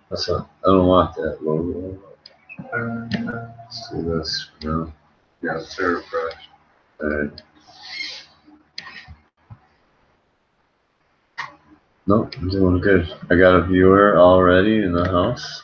That's not, I don't want that logo. Let's do this for now. Yeah, it's very fresh. Alright. Nope, I'm doing good. I got a viewer already in the house.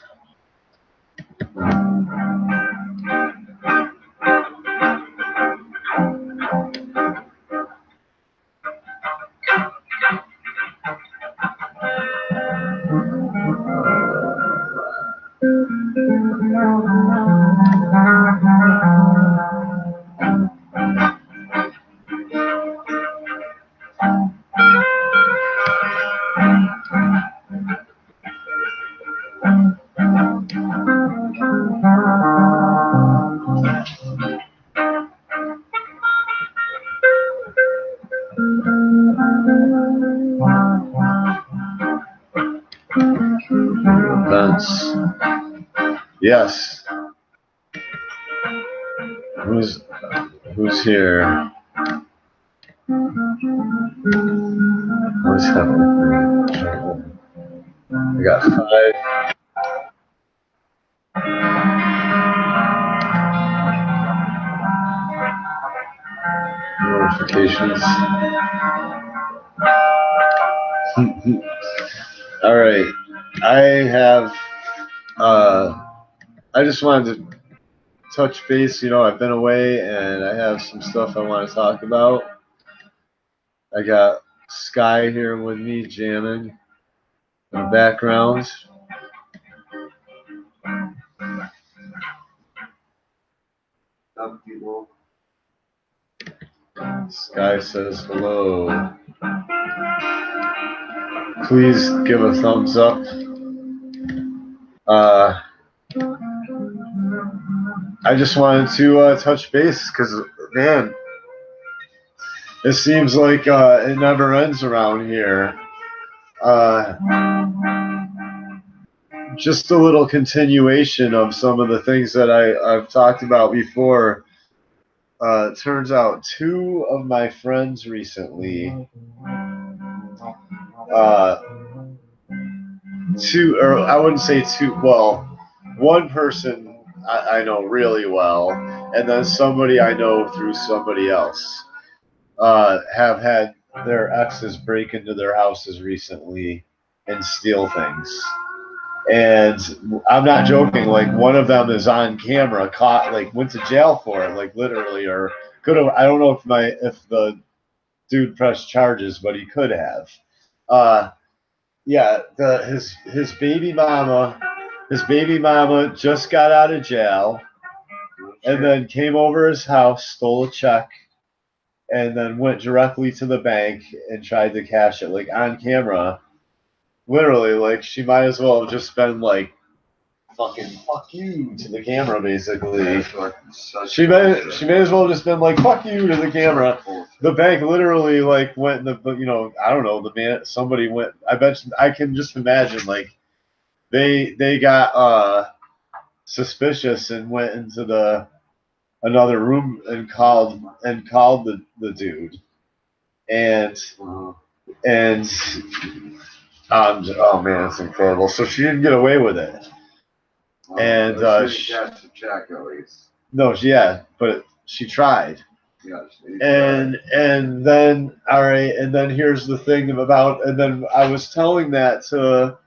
Events. Yes. Who's here? What's happening? I got 5. Notifications. All right. I just wanted to touch base. You know, I've been away and I have some stuff I want to talk about. I got Sky here with me jamming in the background. Sky says hello. Please give a thumbs up. I just wanted to touch base because, man, it seems like it never ends around here. Just a little continuation of some of the things that I've talked about before. It turns out 2 of my friends recently, 2, or I wouldn't say 2, well, one person I know really well, and then somebody I know through somebody else, have had their exes break into their houses recently and steal things. And I'm not joking, like one of them is on camera, caught, like went to jail for it, like literally, or could have. I don't know if the dude pressed charges, but he could have. Yeah, his baby mama just got out of jail, and then came over his house, stole a check, and then went directly to the bank and tried to cash it, like on camera. Literally, like she might as well have just been like, fucking fuck you to the camera, basically. She may as well have just been like, fuck you to the camera. The bank literally like went, I don't know, the man, somebody went, I can just imagine, like they got suspicious and went into another room and called the dude. And oh man, it's incredible. So she didn't get away with it. And she cashed the check at least. No, yeah, but she tried. Yeah, and then all right, and then here's the thing about, and then I was telling that to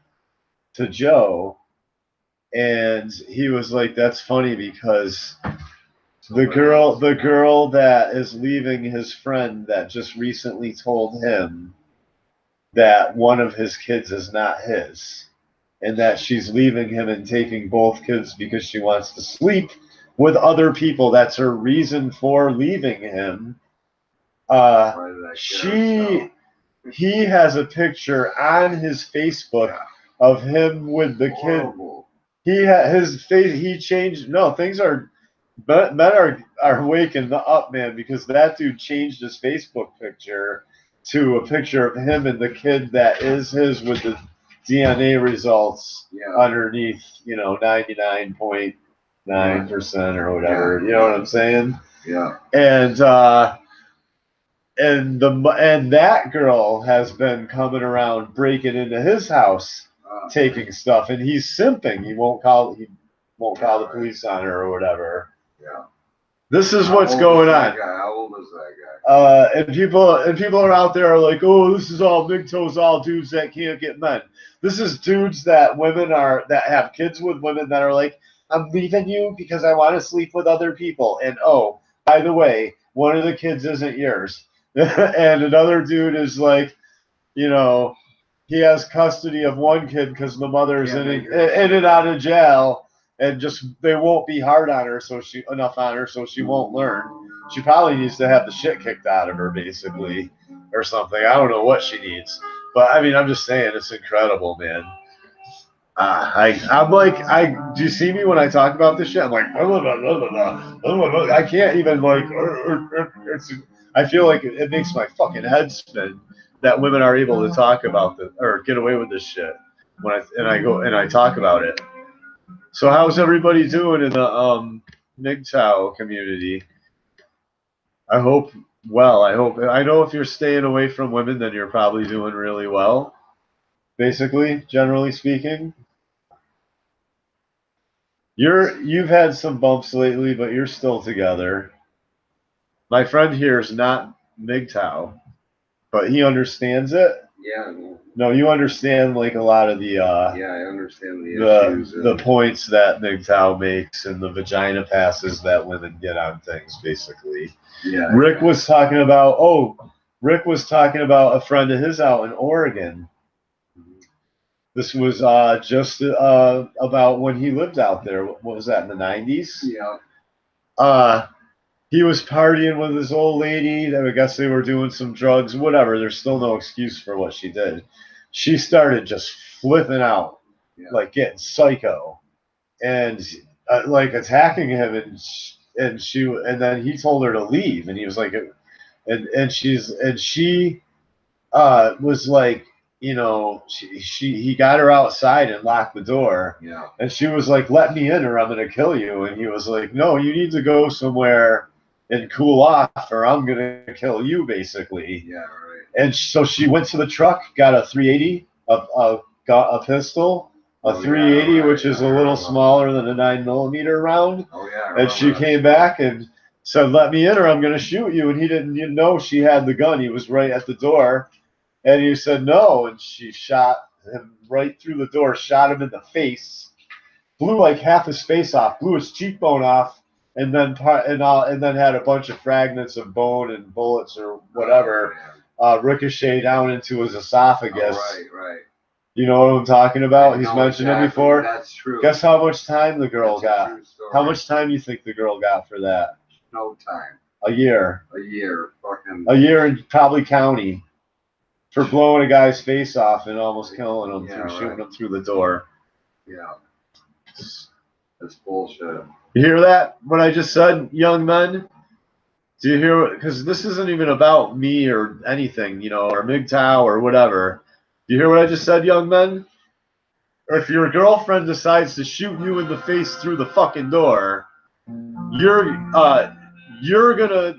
Joe, and he was like, "That's funny because the girl that is leaving his friend that just recently told him that one of his kids is not his, and that she's leaving him and taking both kids because she wants to sleep with other people. That's her reason for leaving him. He has a picture on his Facebook of him with the kid. His face. He changed. No, things are. men are waking up, man, because that dude changed his Facebook picture to a picture of him and the kid that is his with the DNA results underneath, 99.9% or whatever. You know what I'm saying? Yeah. And and that girl has been coming around breaking into his house, taking stuff, and he's simping. He won't call the police on her or whatever. Yeah. This is what's going on. How old is that guy? And people are out there are like, oh, this is all MGTOW's all dudes that can't get men. This is dudes that that have kids with women that are like, I'm leaving you because I want to sleep with other people. And oh, by the way, one of the kids isn't yours. And another dude is like, he has custody of one kid because the mother's in and out of jail, and just they won't be hard on her, so she won't learn. She probably needs to have the shit kicked out of her, basically, or something. I don't know what she needs, but I mean, I'm just saying, it's incredible, man. I'm like, do you see me when I talk about this shit? I'm like, blah, blah, blah, blah, blah, blah. I can't even like. I feel like it makes my fucking head spin that women are able to talk about this or get away with this shit when I talk about it. So how's everybody doing in the MGTOW community? I hope well. I know if you're staying away from women, then you're probably doing really well. Basically, generally speaking. You've had some bumps lately, but you're still together. My friend here is not MGTOW, but he understands it. Yeah. No, you understand like a lot of the yeah, I understand the issues. The points that MGTOW makes and the vagina passes that women get on things, basically. Yeah. Rick was talking about a friend of his out in Oregon. This was just about when he lived out there. What was that, in the 90s? Yeah. He was partying with his old lady. I guess they were doing some drugs, whatever. There's still no excuse for what she did. She started just flipping out, like getting psycho, and like attacking him, and then he told her to leave, and he was like, and she was like, he got her outside and locked the door. Yeah. And she was like, let me in or I'm going to kill you. And he was like, no, you need to go somewhere and cool off or I'm going to kill you, basically. Yeah, right. And so she went to the truck, got a 380, got a pistol, a 380, which is a little smaller than a 9mm round. Oh, yeah. And she came back and said, let me in or I'm going to shoot you. And he didn't know she had the gun. He was right at the door. And he said no, and she shot him right through the door, shot him in the face, blew like half his face off, blew his cheekbone off, and then had a bunch of fragments of bone and bullets or whatever ricochet down into his esophagus. Oh, right. You know what I'm talking about? He's mentioned it before. That's true. Guess how much time the girl got? How much time do you think the girl got for that? No time. A year. A year. Fucking. A year in probably county. For blowing a guy's face off and almost killing him shooting him through the door. Yeah. That's bullshit. You hear that? What I just said, young men? Do you hear? Because this isn't even about me or anything, or MGTOW or whatever. Do you hear what I just said, young men? Or if your girlfriend decides to shoot you in the face through the fucking door, you're gonna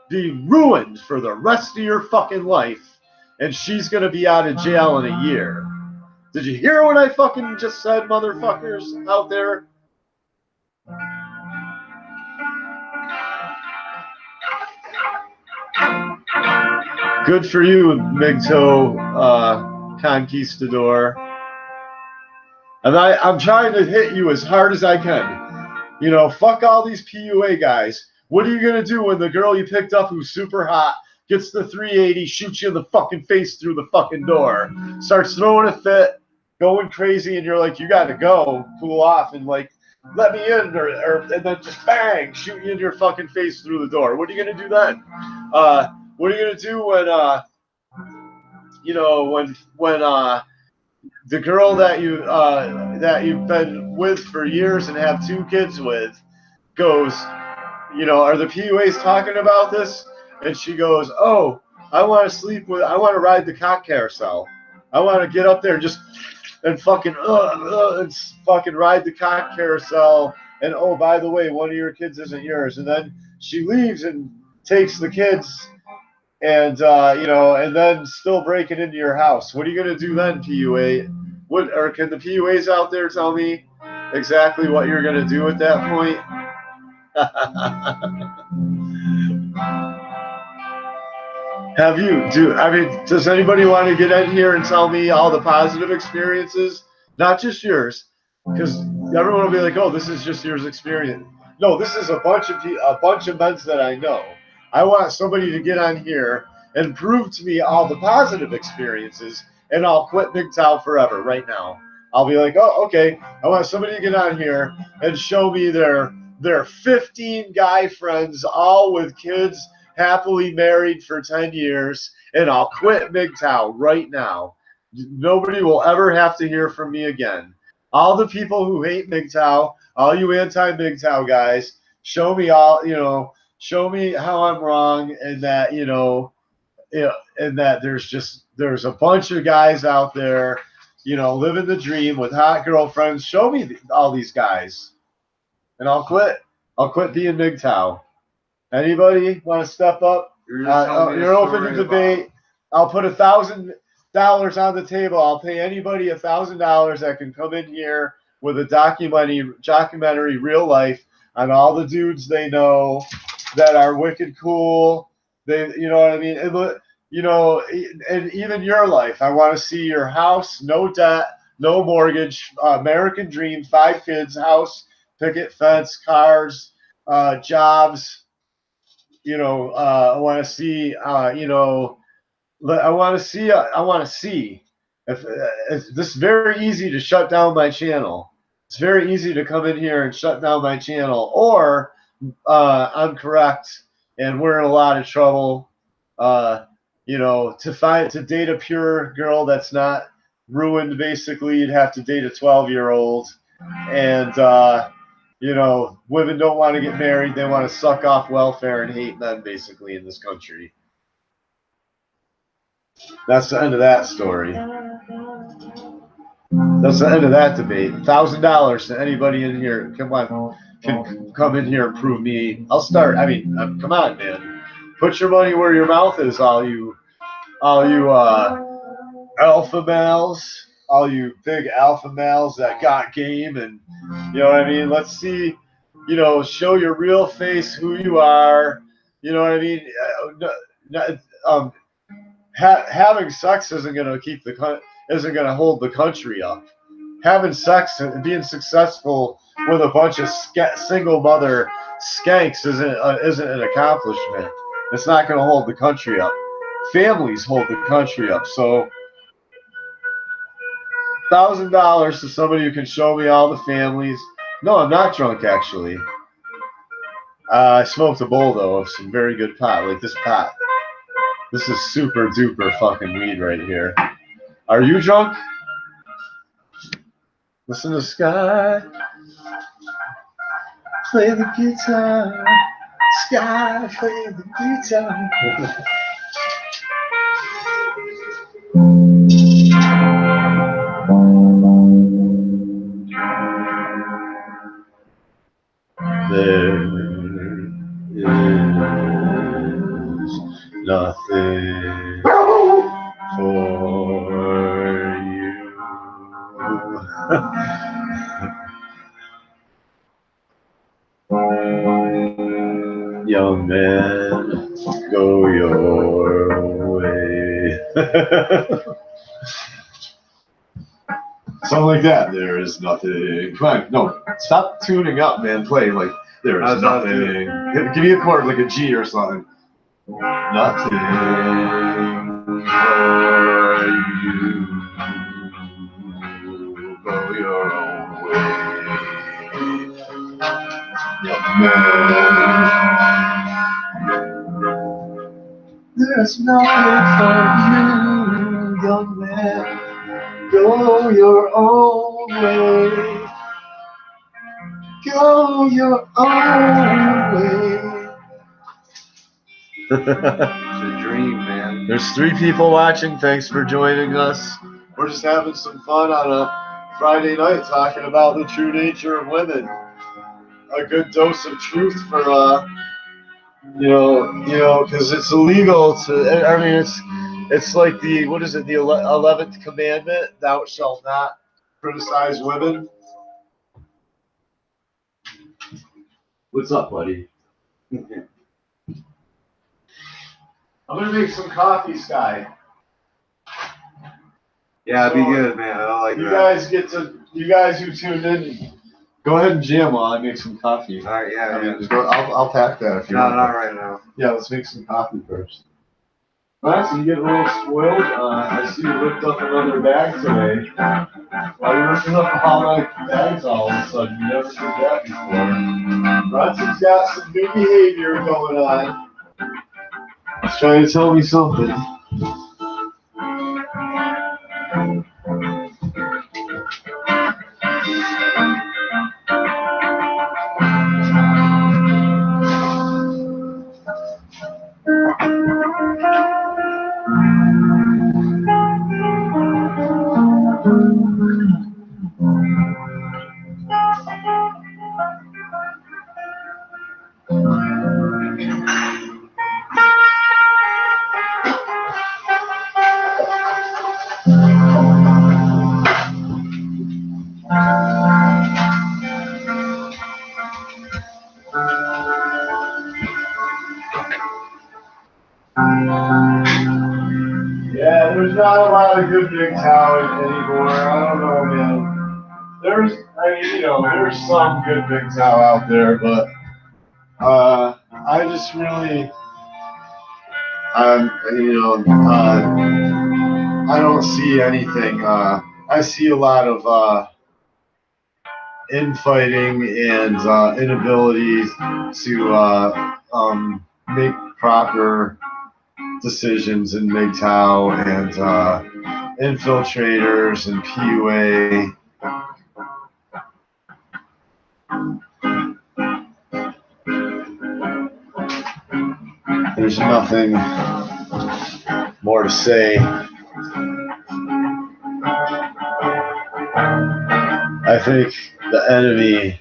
be ruined for the rest of your fucking life. And she's going to be out of jail in a year. Did you hear what I fucking just said, motherfuckers out there? Good for you, MGTOW conquistador. And I'm trying to hit you as hard as I can. Fuck all these PUA guys. What are you going to do when the girl you picked up who's super hot gets the 380, shoots you in the fucking face through the fucking door, starts throwing a fit, going crazy, and you're like, you got to go, cool off, and like, let me in, and then just bang, shoot you in your fucking face through the door. What are you gonna do then? What are you gonna do when, when the girl that you've been with for years and have 2 kids with goes, you know, are the PUAs talking about this? And she goes, oh, I want to ride the cock carousel. I want to get up there and just and fucking and fucking ride the cock carousel. And oh, by the way, one of your kids isn't yours. And then she leaves and takes the kids, and you know, and then still breaking into your house. What are you gonna do then, PUA? What, or can the PUAs out there tell me exactly what you're gonna do at that point? Does anybody want to get in here and tell me all the positive experiences? Not just yours, because everyone will be like, oh, this is just yours experience. No, this is a bunch of men that I know. I want somebody to get on here and prove to me all the positive experiences, and I'll quit MGTOW forever right now. I'll be like, oh, okay. I want somebody to get on here and show me their 15 guy friends, all with kids, happily married for 10 years, and I'll quit MGTOW right now. Nobody will ever have to hear from me again. All the people who hate MGTOW, all you anti-MGTOW guys, show me show me how I'm wrong, and that, and that there's a bunch of guys out there, living the dream with hot girlfriends. Show me all these guys, and I'll quit. I'll quit being MGTOW. Anybody want to step up? You're open to debate. I'll put $1,000 on the table. I'll pay anybody $1,000 that can come in here with a documentary, real life, on all the dudes they know that are wicked cool. You know what I mean? And even your life. I want to see your house, no debt, no mortgage, American dream, 5 kids, house, picket fence, cars, jobs. I want to see, I want to see if this is very easy to shut down my channel. It's very easy to come in here and shut down my channel, or I'm correct and we're in a lot of trouble. To date a pure girl that's not ruined, basically, you'd have to date a 12-year-old, and women don't want to get married. They want to suck off welfare and hate men, basically, in this country. That's the end of that story. That's the end of that debate. $1,000 to anybody in here. Come on, can come in here and prove me. I'll start. I mean, come on, man. Put your money where your mouth is, all you alpha males, all you big alpha males that got game, and you know what I mean. Let's see. Show your real face, who you are. You know what I mean? Having sex isn't going to hold the country up. Having sex and being successful with a bunch of single mother skanks isn't an accomplishment. It's not going to hold the country up. Families hold the country up. So $1,000 to somebody who can show me all the families. No, I'm not drunk, actually. I smoked a bowl, though, of some very good pot, like this pot. This is super duper fucking weed right here. Are you drunk? Listen to Sky. Play the guitar. Sky, play the guitar. There is nothing for you. Young man, go your way. Something like that. There is nothing. Come on, no, stop tuning up, man. Play like there is nothing. Give me a chord like a G or something. Nothing for you. Go your own way. Young man. There's nothing for you, young man. Go your own way. Go your own way. a dream, man. There's 3 people watching. Thanks for joining us. We're just having some fun on a Friday night talking about the true nature of women. A good dose of truth for because it's illegal to. I mean, it's like the what is it? The 11th commandment: Thou shalt not criticize women. What's up, buddy? I'm gonna make some coffee, Sky. Yeah, it'd be good, man. I like You that. you guys who tuned in, go ahead and jam while I make some coffee. All right, yeah, yeah. Just go, I'll pack that if you No, want. not right now. Yeah, let's make some coffee first. Max, you getting a little spoiled? I see you ripped up another bag today. Why are you ripping up all my bags all of a sudden? You never did that before. Brunson's got some new behavior going on. He's trying to tell me something. Yeah, there's not a lot of good big talent anymore. I don't know, man. There's some good big talent out there, but I just really, I don't see anything. I see a lot of infighting and inability to make proper decisions in MGTOW and infiltrators and PUA. There's nothing more to say. I think the enemy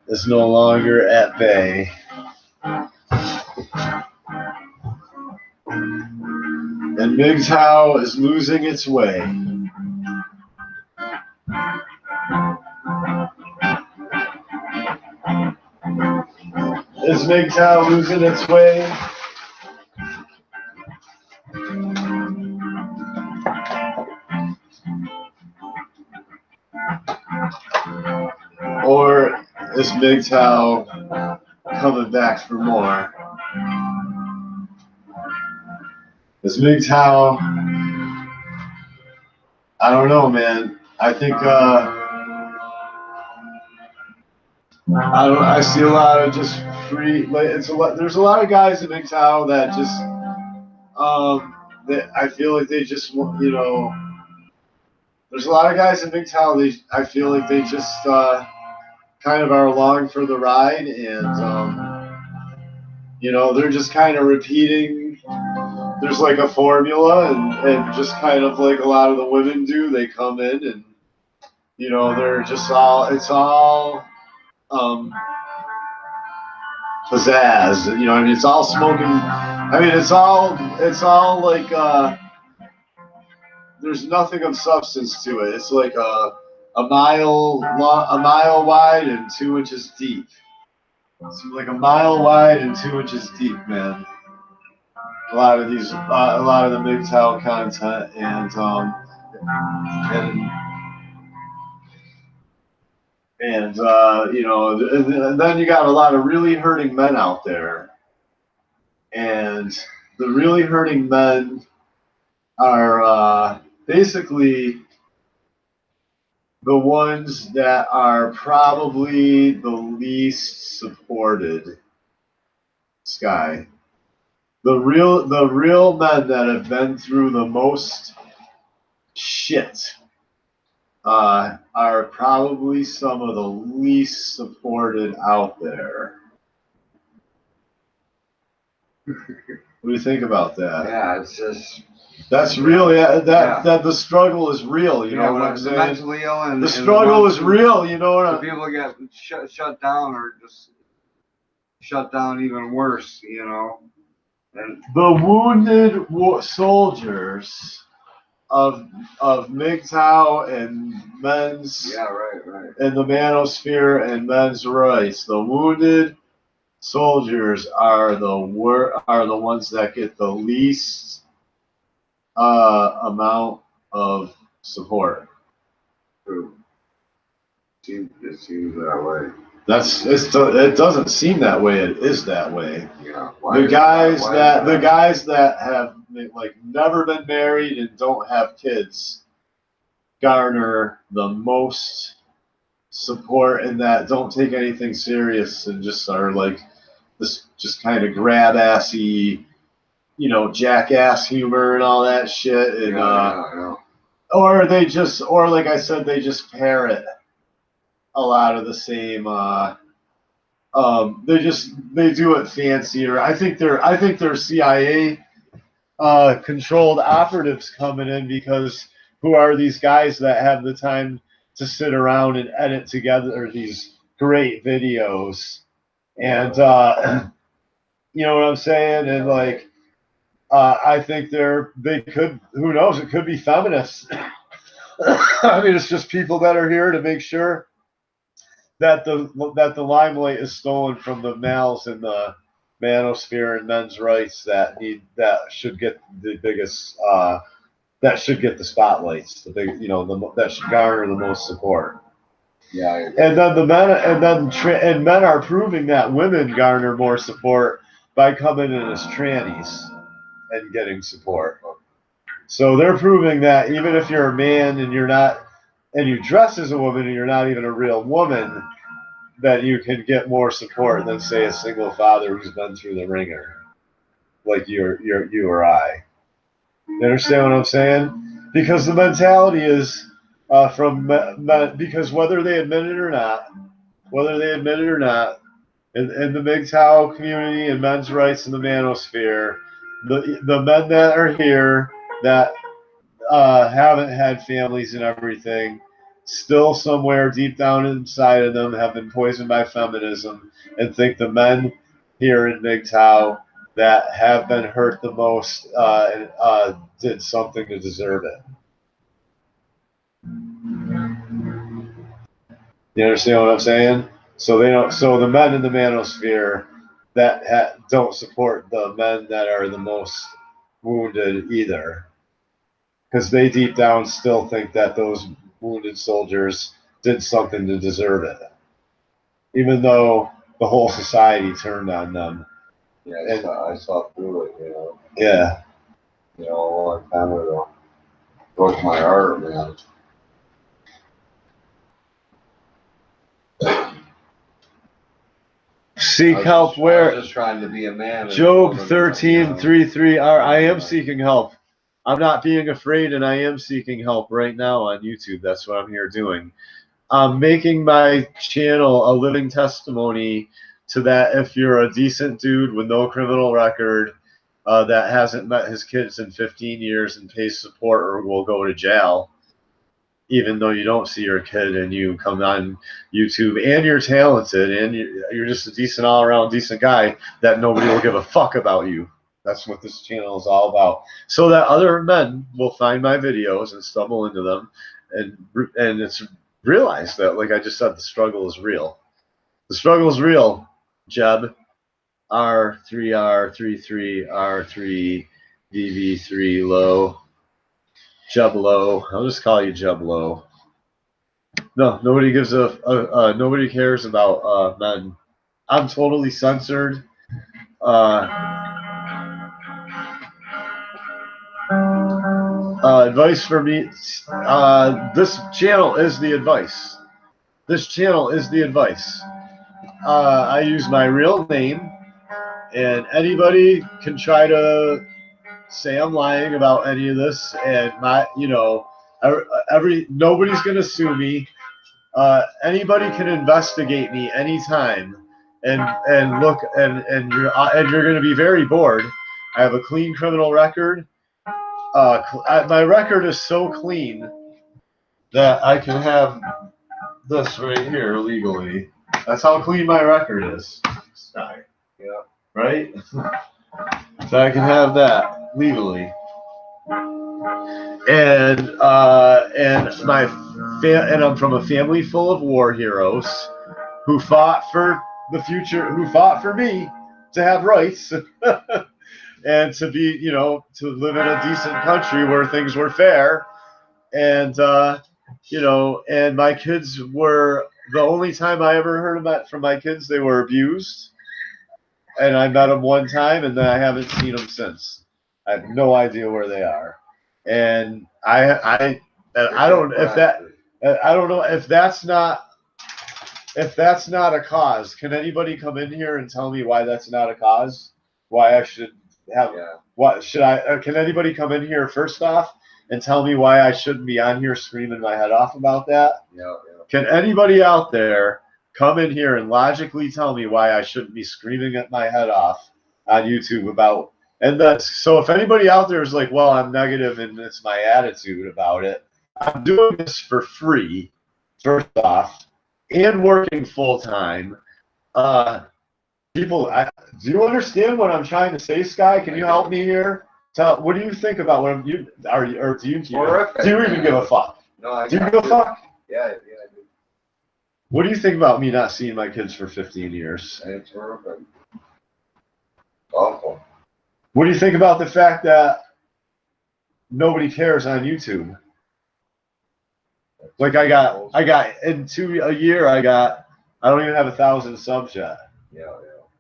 is no longer at bay. And MGTOW is losing its way. Is MGTOW losing its way? Or is MGTOW coming back for more? Is MGTOW, I don't know, man. I think I see a lot of just free. There's a lot of guys in MGTOW that just that I feel like they just There's a lot of guys in MGTOW. I feel like they just kind of are along for the ride, and they're just kind of repeating. There's like a formula, and just kind of like a lot of the women do. They come in and they're just it's all pizzazz. It's all smoking. It's all like there's nothing of substance to it. It's like a mile long, a mile wide and 2 inches deep. It's like a mile wide and 2 inches deep, man. A lot of the MGTOW content and then you got a lot of really hurting men out there, and the really hurting men are basically the ones that are probably the least supported. Sky. The real men that have been through the most shit are probably some of the least supported out there. What do you think about that? Yeah, it's just. That's real. Yeah, Yeah. that the struggle is real. You know what I'm the saying? mentally ill and The struggle ones is who- real. You know what The I'm people get shut down or just shut down even worse. You know. And The wounded soldiers of MGTOW and men's yeah, right. in the manosphere and men's rights. The wounded soldiers are the ones that get the least amount of support. True. It seems that way. It doesn't seem that way. It is that way. Yeah. The guys that have like never been married and don't have kids garner the most support, and that don't take anything serious and just are like this just kind of grab assy, you know, jackass humor and all that shit, and Yeah. or like I said, they just parrot a lot of the same. They do it fancier. I think they're CIA controlled operatives coming in, because who are these guys that have the time to sit around and edit together these great videos? And you know what I'm saying? And like, I think they could. Who knows? It could be feminists. I mean, it's just people that are here to make sure that the limelight is stolen from the males in the manosphere and men's rights that should get the biggest that should get the spotlights, the big, you know, that should garner the most support. Yeah. And then men are proving that women garner more support by coming in as trannies and getting support. So they're proving that even if you're a man and you dress as a woman and you're not even a real woman, that you can get more support than, say, a single father who's been through the ringer, like you or I. You understand what I'm saying? Because the mentality is from men, because whether they admit it or not, in the MGTOW community and men's rights in the manosphere, the men that are here that haven't had families and everything, still somewhere deep down inside of them have been poisoned by feminism and think the men here in MGTOW that have been hurt the most did something to deserve it. You understand what I'm saying? So they don't. So the men in the manosphere that don't support the men that are the most wounded either, because they deep down still think that those wounded soldiers did something to deserve it, even though the whole society turned on them. Yeah, I saw through it, you know. Yeah. You know, a long time ago. Broke my heart, man. Seek help where? I was just trying to be a man. Job 13:3:3. I am seeking help. I'm not being afraid, and I am seeking help right now on YouTube. That's what I'm here doing. I'm making my channel a living testimony to that. If you're a decent dude with no criminal record, that hasn't met his kids in 15 years and pays support or will go to jail, even though you don't see your kid and you come on YouTube and you're talented and you're just a decent all-around decent guy, that nobody will give a fuck about you. That's what this channel is all about. So that other men will find my videos and stumble into them and it's realize that, like I just said, the struggle is real. The struggle is real, Jeb. R3R33 R3 VV3 low. Jeb low. I'll just call you Jeb low. No, nobody gives nobody cares about men. I'm totally censored. Advice for me. This channel is the advice. This channel is the advice. I use my real name, and anybody can try to say I'm lying about any of this. And nobody's gonna sue me. Anybody can investigate me anytime and look and you're going to be very bored. I have a clean criminal record. My record is so clean that I can have this right here legally. That's how clean my record is. Yeah. Right? So I can have that legally. And and I'm from a family full of war heroes who fought for the future, who fought for me to have rights and to be, to live in a decent country where things were fair. And and my kids were the only time I ever heard about from my kids, they were abused. And I met them one time, and then I haven't seen them since. I have no idea where they are. And I don't know if that's not a cause. Can anybody come in here and tell me why that's not a cause? Why I should have? What should I? Can anybody come in here first off and tell me why I shouldn't be on here screaming my head off about that? Yeah. Can anybody out there come in here and logically tell me why I shouldn't be screaming at my head off on YouTube about? And so if anybody out there is like, well, I'm negative and it's my attitude about it, I'm doing this for free, first off, and working full time. People, do you understand what I'm trying to say, Sky? Can you help me here? What do you think about what do you even give a fuck? No, do you give a fuck? Yeah, I do. What do you think about me not seeing my kids for 15 years? It's horrific. Awful. What do you think about the fact that nobody cares on YouTube? Like I got a year I don't even have 1,000 subs yet. Yeah.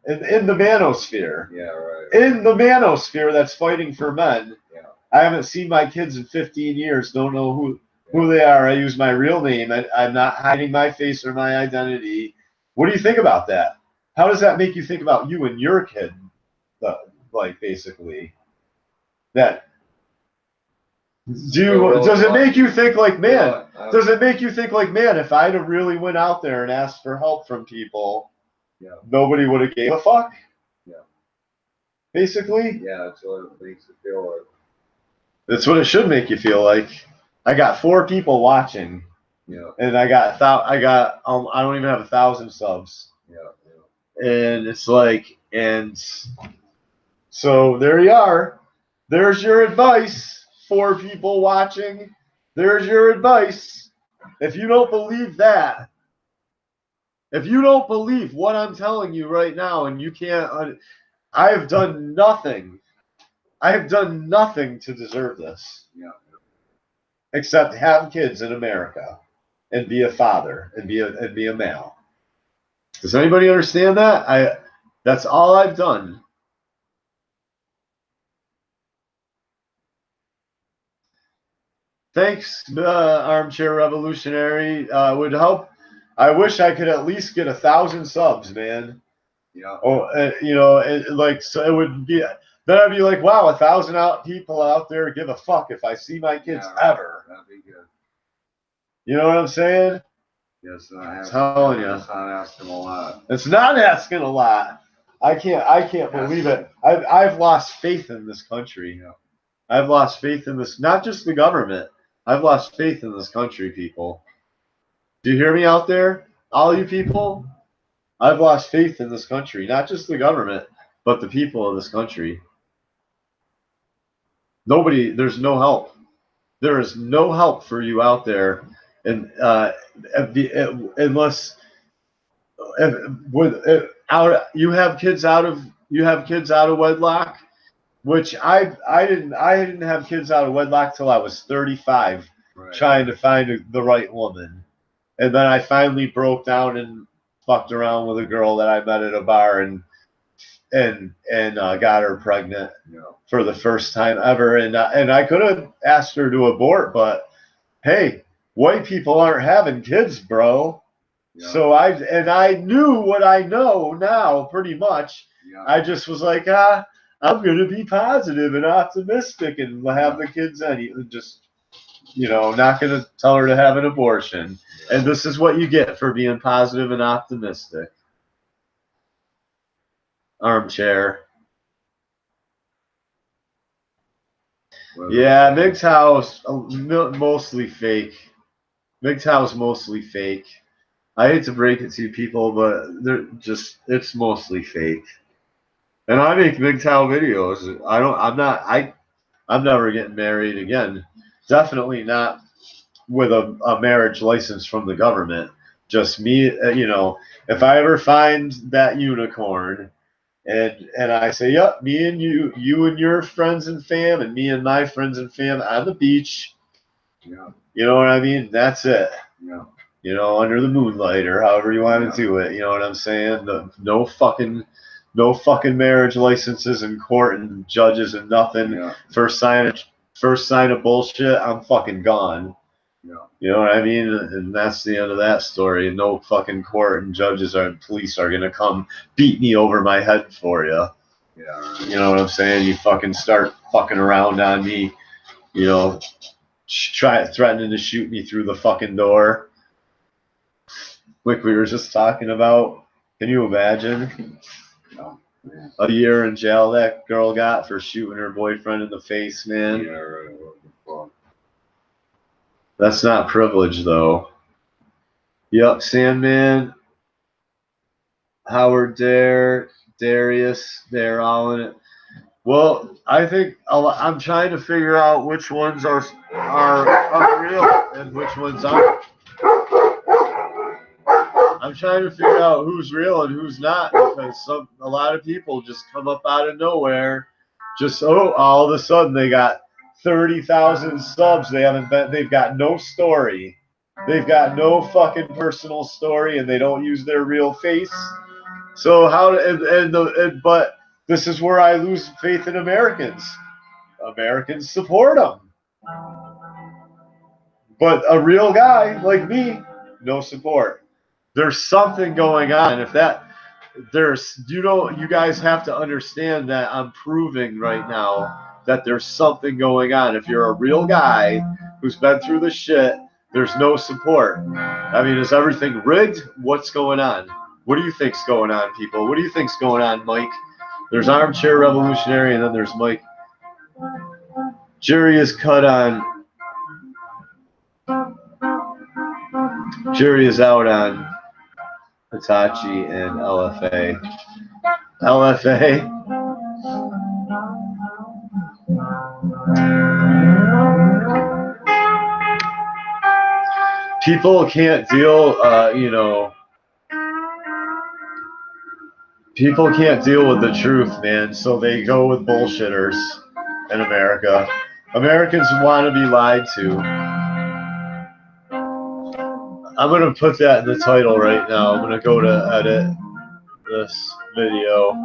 In the manosphere. Yeah, right. In the manosphere that's fighting for men. Yeah. I haven't seen my kids in 15 years. Don't know who they are. I use my real name. I'm not hiding my face or my identity. What do you think about that? How does that make you think about you and your kid? Like basically, that. Does it make you think like, man? Does it make you think like, man? If I'd have really went out there and asked for help from people, nobody would have gave a fuck. Yeah. Basically. Yeah, that's what it makes it feel like. That's what it should make you feel like. I got 4 people watching. Yeah. And I don't even have 1,000 subs. Yeah. And it's like, and so there you are. There's your advice. 4 people watching. There's your advice. If you don't believe that, if you don't believe what I'm telling you right now, and you can't, I have done nothing. I have done nothing to deserve this. Yeah. Except have kids in America and be a father and be a male. Does anybody understand that? That's all I've done. Thanks, Armchair Revolutionary. Would help. I wish I could at least get 1,000 subs, man. Yeah. Oh, so it would be. Then I'd be like, wow, 1,000 people out there give a fuck if I see my kids ever. That'd be good. You know what I'm saying? Yes, I'm telling you. It's not asking a lot. It's not asking a lot. I can't believe it. I've lost faith in this country. Yeah. I've lost faith in this, not just the government. I've lost faith in this country, people. Do you hear me out there? All you people? I've lost faith in this country. Not just the government, but the people of this country. There's no help. There is no help for you out there, and unless you have kids out of wedlock, which I didn't have kids out of wedlock till I was 35, trying to find the right woman, and then I finally broke down and fucked around with a girl that I met at a bar and got her pregnant for the first time ever, and I could have asked her to abort, but hey, white people aren't having kids, bro. Yeah. So I knew what I know now pretty much. Yeah. I just was like, I'm gonna be positive and optimistic and have the kids just not gonna tell her to have an abortion. Yeah. And this is what you get for being positive and optimistic. armchair. Yeah, MGTOW's mostly fake. MGTOW's mostly fake. I hate to break it to you people, but it's mostly fake. And I make MGTOW videos. I'm never getting married again. Definitely not with a marriage license from the government. Just me, if I ever find that unicorn and I say, yep, me and you and your friends and fam, and me and my friends and fam on the beach. Yeah. You know what I mean? That's it. Yeah. Under the moonlight or however you want to do it. You know what I'm saying? No fucking marriage licenses in court and judges and nothing. Yeah. First sign of bullshit, I'm fucking gone. Yeah. You know what I mean? And that's the end of that story. No fucking court and judges or police are gonna come beat me over my head for you. Yeah. You know what I'm saying? You fucking start fucking around on me, threatening to shoot me through the fucking door. Like we were just talking about. Can you imagine? No. A year in jail that girl got for shooting her boyfriend in the face, man. Yeah, right. What the fuck? That's not privilege, though. Yup, Sandman, Howard Darius, they're all in it. Well, I think I'm trying to figure out which ones are unreal and which ones aren't. I'm trying to figure out who's real and who's not because a lot of people just come up out of nowhere. All of a sudden they got 30,000 subs. They've got no story. They've got no fucking personal story and they don't use their real face. So but this is where I lose faith in Americans. Americans support them. But a real guy like me, no support. There's something going on. You guys have to understand that I'm proving right now that there's something going on. If you're a real guy who's been through the shit, there's no support. I mean, is everything rigged? What's going on? What do you think's going on, people? What do you think's going on, Mike? There's Armchair Revolutionary, and then there's Mike. Jury is out on Hitachi and LFA. People can't deal, people can't deal with the truth, man, so they go with bullshitters in America. Americans want to be lied to. I'm going to put that in the title right now. I'm going to go to edit this video.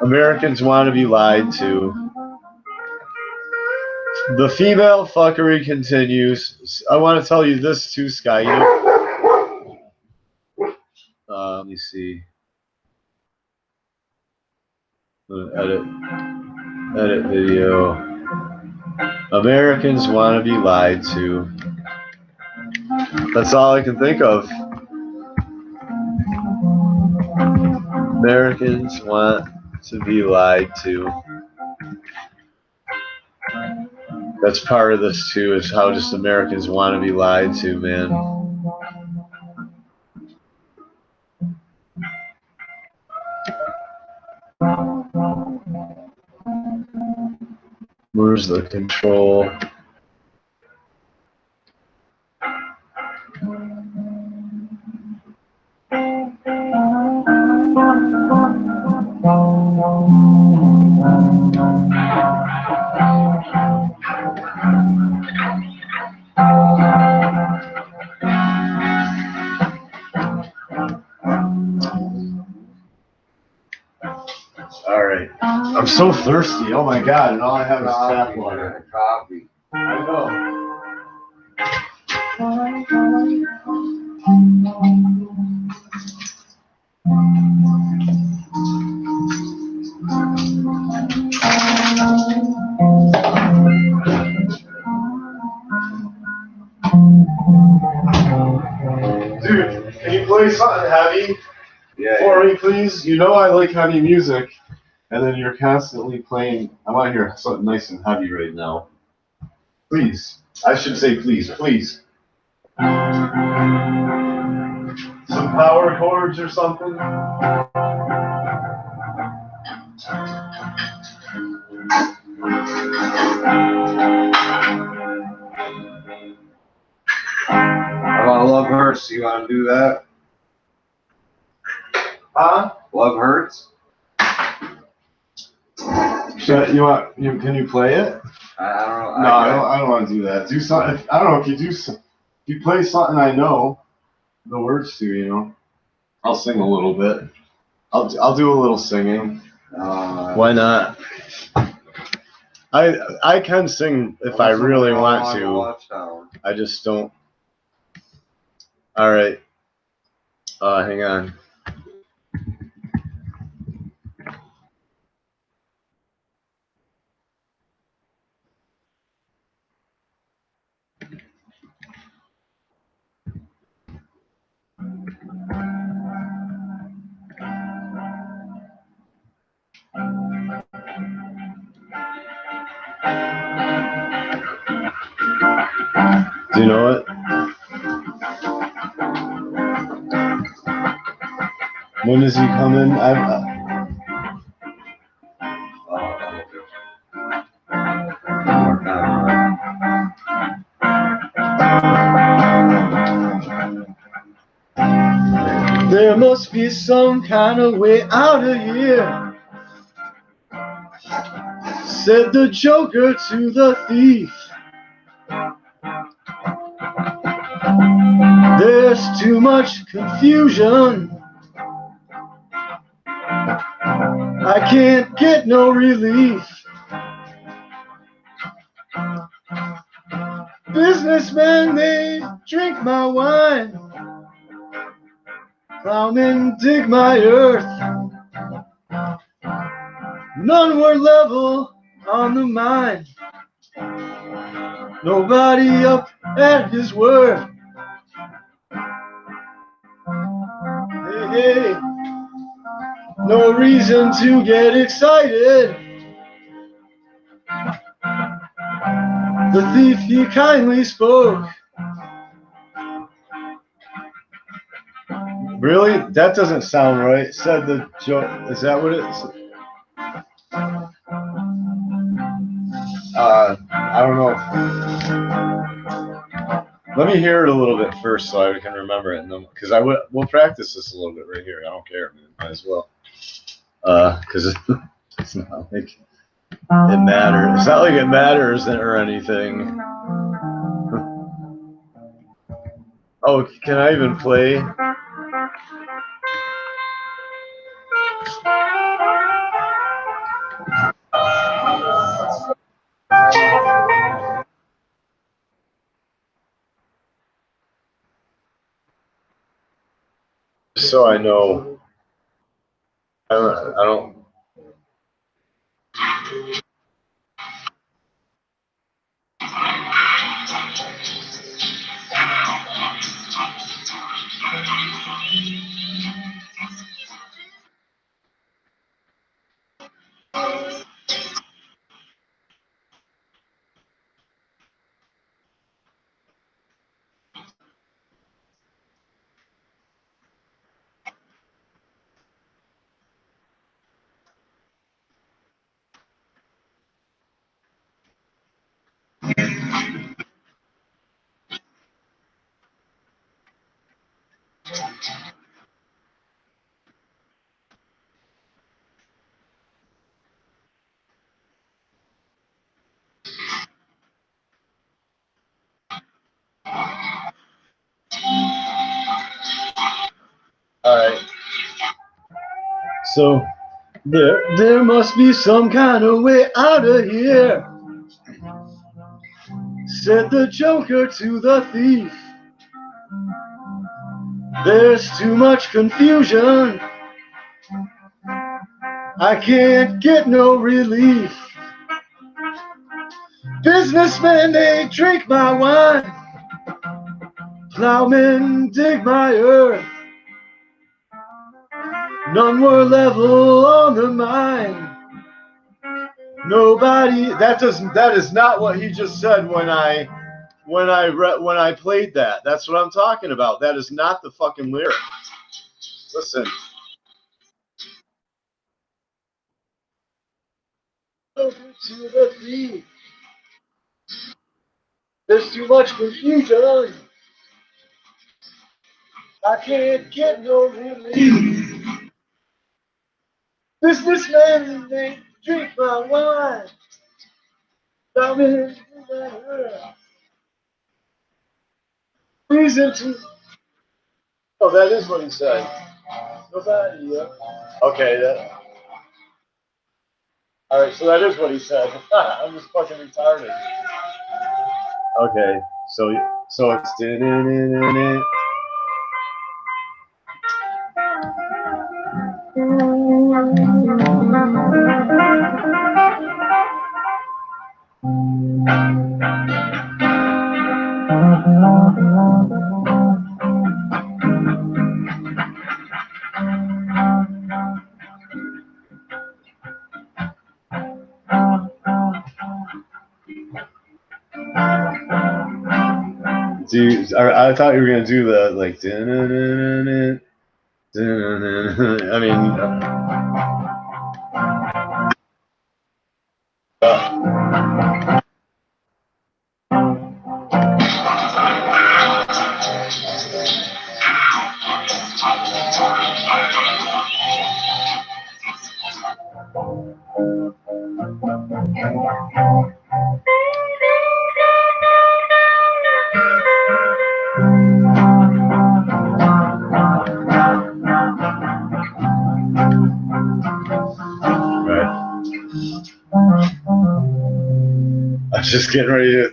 Americans want to be lied to. The female fuckery continues. I want to tell you this too, Sky. Let me see. Edit video. Americans want to be lied to. That's all I can think of. Americans want to be lied to. That's part of this too, is how just Americans want to be lied to, man. Where's the control? All right. I'm so thirsty. Oh my God. And all I have is tap water. Coffee. I know. Dude, can you play something heavy? Yeah. For me, please. You know I like heavy music, and then you're constantly playing. I want to hear something nice and heavy right now. Please. I should say please. Please. Some power chords or something. How about Love Hurts? You want to do that? Huh? Love Hurts? Can you play it? I don't know. No, I don't want to do that. Do something. I don't know if you do. If you play something I know the words to, you know, I'll sing a little bit. I'll do a little singing. Why not? I can sing if I really want to. I just don't. All right. Hang on. Do you know it? When does he come in? There must be some kind of way out of here, said the Joker to the thief. There's too much confusion. I can't get no relief. Businessmen, they drink my wine. Plowmen dig my earth. None were level on the mine. Nobody up at his worth. Hey, hey, no reason to get excited. The thief, he kindly spoke. Really? That doesn't sound right. Said the joke. Is that what it is? I don't know. Let me hear it a little bit first so I can remember it, and then because we'll practice this a little bit right here. I don't care, man. Might as well. Because it's not like it matters. It's not like it matters or anything. Oh, can I even play? So I know. I don't. All right. So there must be some kind of way out of here, said the Joker to the thief. There's too much confusion. I can't get no relief. Businessmen, they drink my wine. Plowmen dig my earth. None more level on the mind. Nobody. That is not what he just said when I played that. That's what I'm talking about. That is not the fucking lyric. Listen. To the beat. There's too much confusion. I can't get no relief. Businessmen, they drink my wine. I'm in reason to. Oh, that is what he said. Nobody. Yeah. Okay. All right. So that is what he said. I'm just fucking retarded. Okay. So it's. Dude, I thought you were gonna do the like. I mean.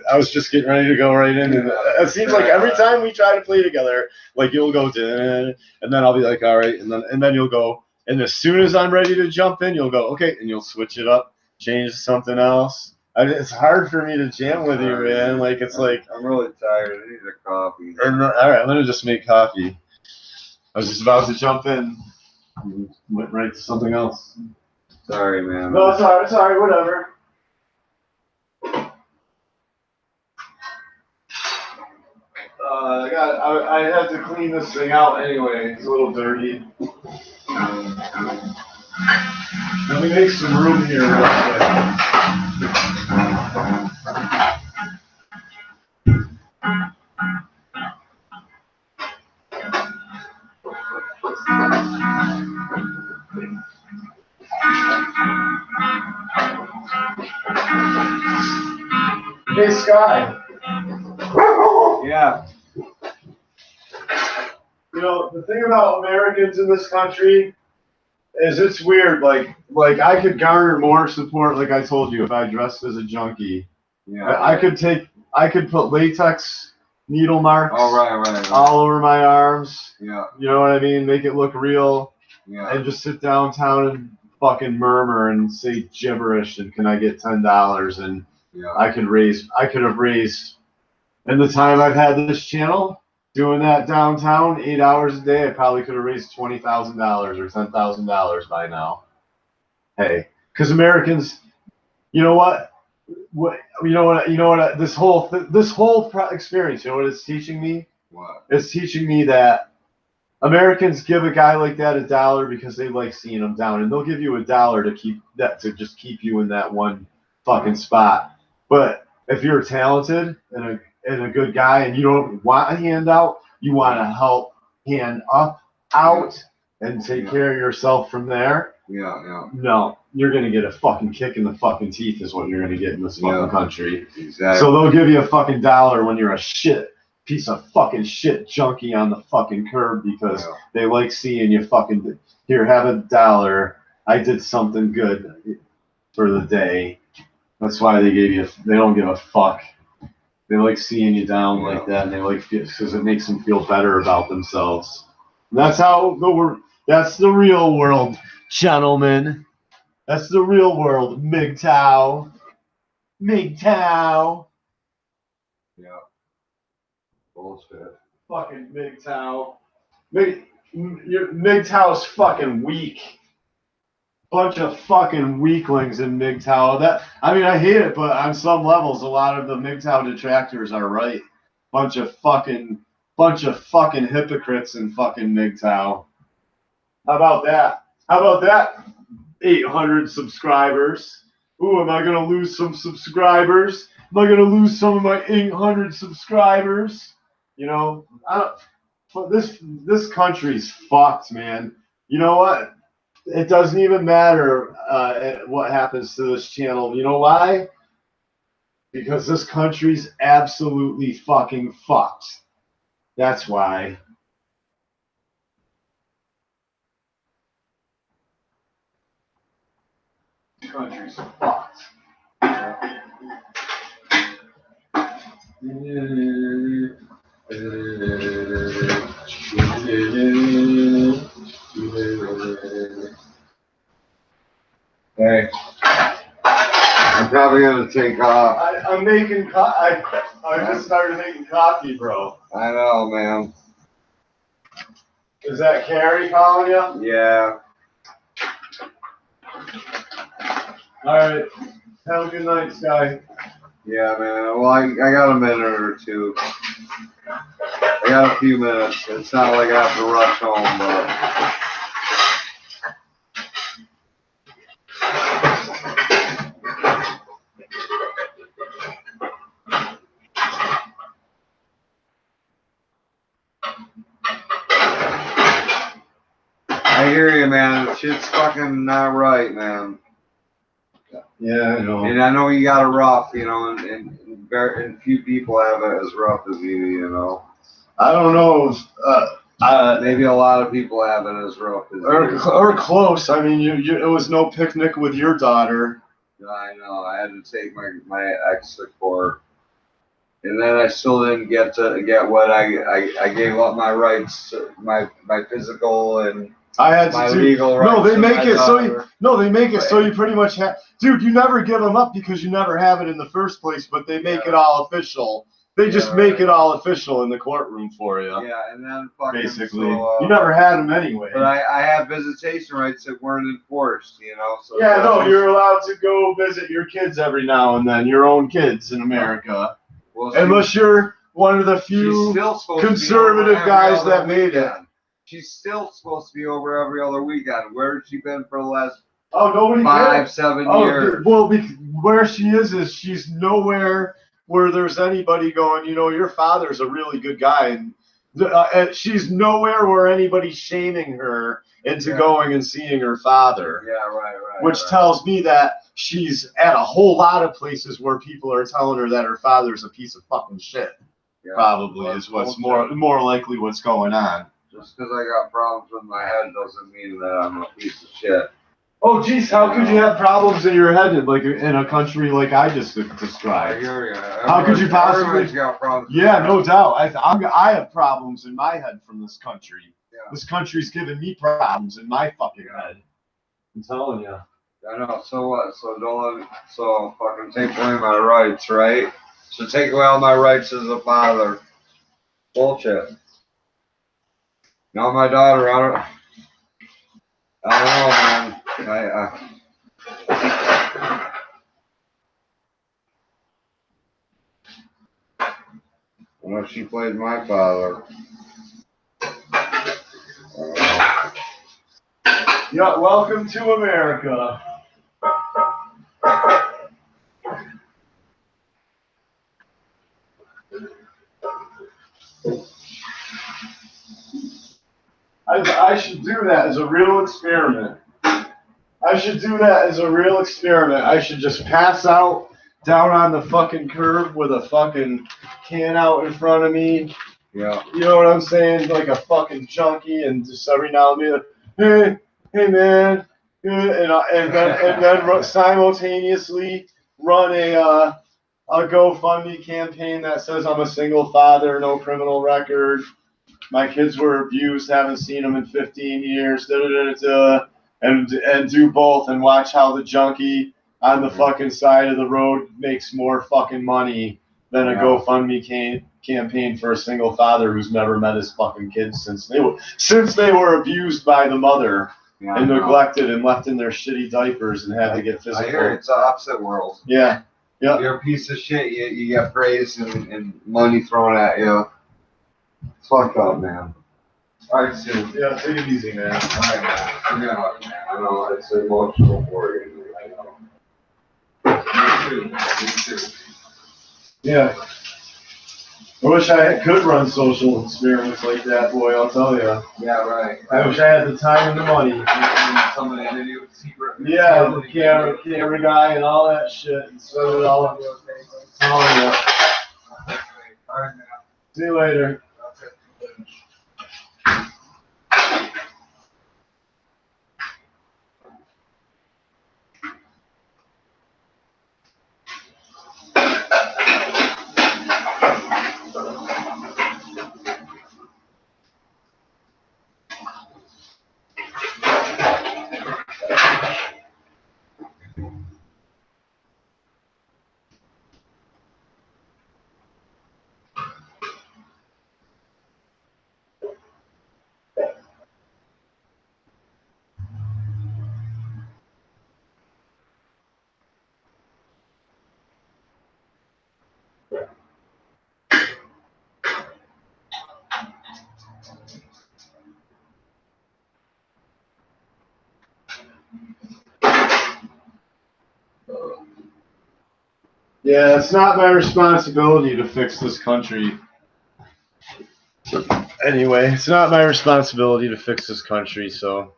I was just getting ready to go right in, and it seems like every time we try to play together, like you'll go, and then I'll be like, all right, and then you'll go, and as soon as I'm ready to jump in, you'll go, okay, and you'll switch it up, change to something else. It's hard for me to jam with you, man. Like it's like I'm really tired. I need a coffee. All right, I'm gonna just make coffee. I was just about to jump in, and went right to something else. Sorry, man. No, it's all right, whatever. I had to clean this thing out anyway. It's a little dirty. Let me make some room here real quick. Hey, Sky. Yeah. You know, the thing about Americans in this country is it's weird. Like I could garner more support, like I told you, if I dressed as a junkie. Yeah. I could put latex needle marks right. all over my arms. Yeah. You know what I mean? Make it look real. Yeah. And just sit downtown and fucking murmur and say gibberish and can I get $10? And yeah. I could have raised in the time I've had this channel doing that downtown 8 hours a day, I probably could have raised $20,000 or $10,000 by now. Hey, because Americans, you know what? This whole experience, you know what it's teaching me? What? It's teaching me that Americans give a guy like that $1 because they like seeing him down, and they'll give you $1 to just keep you in that one fucking spot. But if you're talented and a good guy, and you don't want a handout, you want to help hand out, and take care of yourself from there. Yeah. No, you're gonna get a fucking kick in the fucking teeth, is what you're gonna get in this fucking country. Exactly. So they'll give you a fucking $1 when you're a piece of fucking shit junkie on the fucking curb because they like seeing you fucking here, have $1. I did something good for the day. That's why they don't give a fuck. They like seeing you down like that, and they like because it makes them feel better about themselves. And that's that's the real world, gentlemen. That's the real world, MGTOW. MGTOW. Yeah. Bullshit. Fucking MGTOW. MGTOW's fucking weak. Bunch of fucking weaklings in MGTOW. I mean, I hate it, but on some levels, a lot of the MGTOW detractors are right. Bunch of fucking hypocrites in fucking MGTOW. How about that? 800 subscribers. Ooh, am I gonna lose some subscribers? Am I gonna lose some of my 800 subscribers? You know, this country's fucked, man. You know what? It doesn't even matter what happens to this channel. You know why? Because this country's absolutely fucking fucked. That's why. This country's fucked. Hey, I'm probably gonna take off. I'm making I just started making coffee, bro. I know, man. Is that ckery calling you? Yeah. All right. Have a good night, Sky. Yeah, man. Well, I got a minute or two. I got a few minutes. It's not like I have to rush home, but. I hear you, man. Shit's fucking not right, man. Yeah, I know. And I know you got it rough, you know, and few people have it as rough as you know. I don't know. Maybe a lot of people have it as rough as you. Or close. I mean, it was no picnic with your daughter. I know. I had to take my ex to court, and then I still didn't get what I gave up my rights, my physical and I had my to legal rights. No, they make it so Right. you pretty much have. Dude, you never give them up because you never have it in the first place. But they make it all official. They just make it all official in the courtroom for you. Yeah, and then fucking basically, so, you never had them anyway. But I have visitation rights that weren't enforced, you know. So yeah, no, you're allowed to go visit your kids every now and then. Your own kids in America, well, unless you're one of the few conservative guys that made it. She's still supposed to be over every other weekend. Where has she been for the last nobody 5-7 years? Well, where she is she's nowhere where there's anybody going, you know, your father's a really good guy, and she's nowhere where anybody's shaming her into going and seeing her father. Yeah, right. Which tells me that she's at a whole lot of places where people are telling her that her father's a piece of fucking shit. Yeah, probably is what's more likely what's going on. Just because I got problems with my head doesn't mean that I'm a piece of shit. Oh, geez, how could you have problems in your head in a country like I just described? I hear you. How could you possibly? Everybody's got problems. Yeah, no doubt. I have problems in my head from this country. Yeah. This country's giving me problems in my fucking head. I'm telling you. I know. So what? So fucking take away my rights, right? So take away all my rights as a father. Bullshit. Now my daughter, I don't know, man. I know she played my father. Yeah, welcome to America. I should do that as a real experiment. I should just pass out down on the fucking curb with a fucking can out in front of me. Yeah. You know what I'm saying? Like a fucking junkie, and just every now and then, hey man, and then simultaneously run a GoFundMe campaign that says I'm a single father, no criminal record. My kids were abused, haven't seen them in 15 years, and do both and watch how the junkie on the fucking side of the road makes more fucking money than a GoFundMe campaign for a single father who's never met his fucking kids since they were abused by the mother and neglected and left in their shitty diapers and had to get physical. I hear it's the opposite world. Yeah. Yep. You're a piece of shit. You get praise and money thrown at you. It's fucked up, man. All right, Sue. Yeah, take it easy, man. All right, man. Yeah, I know it's emotional for you. I know. Me too. Yeah. I wish I could run social experiments like that, boy, I'll tell you. Yeah, right. I wish I had the time and the money. Somebody did you secret. Yeah, the camera guy and all that shit. And so it all. Oh, yeah. All right, man. See you later. Yeah, it's not my responsibility to fix this country. Anyway, it's not my responsibility to fix this country, so.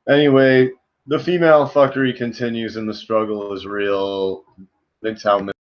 Anyway, the female fuckery continues and the struggle is real. MGTOW